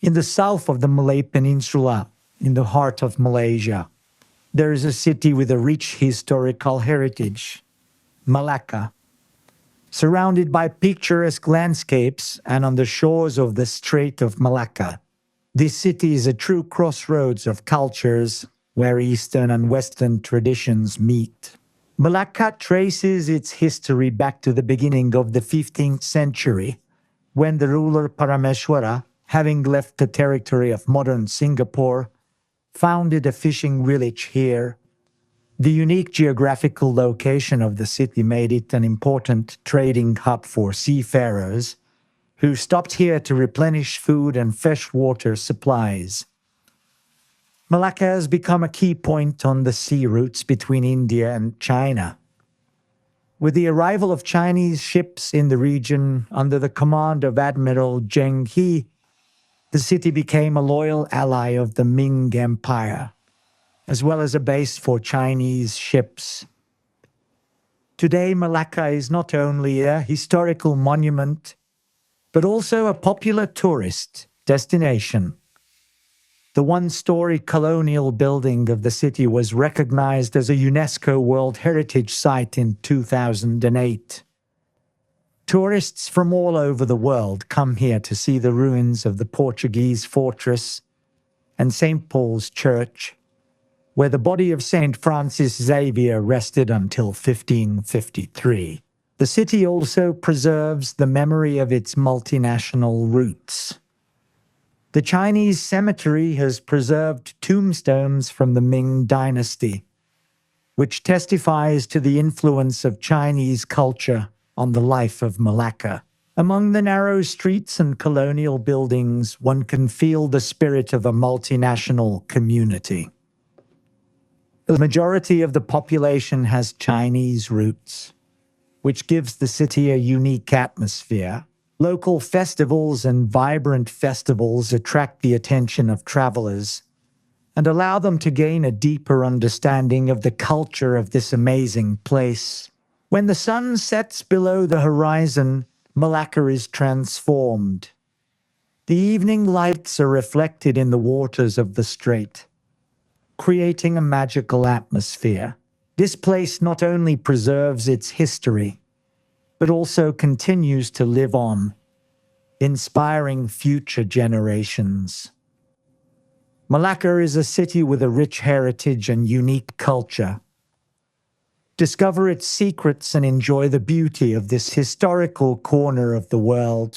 In the south of the Malay Peninsula, in the heart of Malaysia, there is a city with a rich historical heritage, Malacca. Surrounded by picturesque landscapes and on the shores of the Strait of Malacca, this city is a true crossroads of cultures where Eastern and Western traditions meet. Malacca traces its history back to the beginning of the 15th century, when the ruler Parameswara, having left the territory of modern Singapore, founded a fishing village here. The unique geographical location of the city made it an important trading hub for seafarers who stopped here to replenish food and freshwater supplies. Malacca has become a key point on the sea routes between India and China. With the arrival of Chinese ships in the region under the command of Admiral Zheng He, the city became a loyal ally of the Ming Empire, as well as a base for Chinese ships. Today, Malacca is not only a historical monument, but also a popular tourist destination. The one-story colonial building of the city was recognized as a UNESCO World Heritage Site in 2008. Tourists from all over the world come here to see the ruins of the Portuguese fortress and St. Paul's Church, where the body of St. Francis Xavier rested until 1553. The city also preserves the memory of its multinational roots. The Chinese cemetery has preserved tombstones from the Ming Dynasty, which testifies to the influence of Chinese culture on the life of Malacca. Among the narrow streets and colonial buildings, one can feel the spirit of a multinational community. The majority of the population has Chinese roots, which gives the city a unique atmosphere. Local festivals and vibrant festivals attract the attention of travelers and allow them to gain a deeper understanding of the culture of this amazing place. When the sun sets below the horizon, Malacca is transformed. The evening lights are reflected in the waters of the strait, creating a magical atmosphere. This place not only preserves its history, but also continues to live on, inspiring future generations. Malacca is a city with a rich heritage and unique culture. Discover its secrets and enjoy the beauty of this historical corner of the world.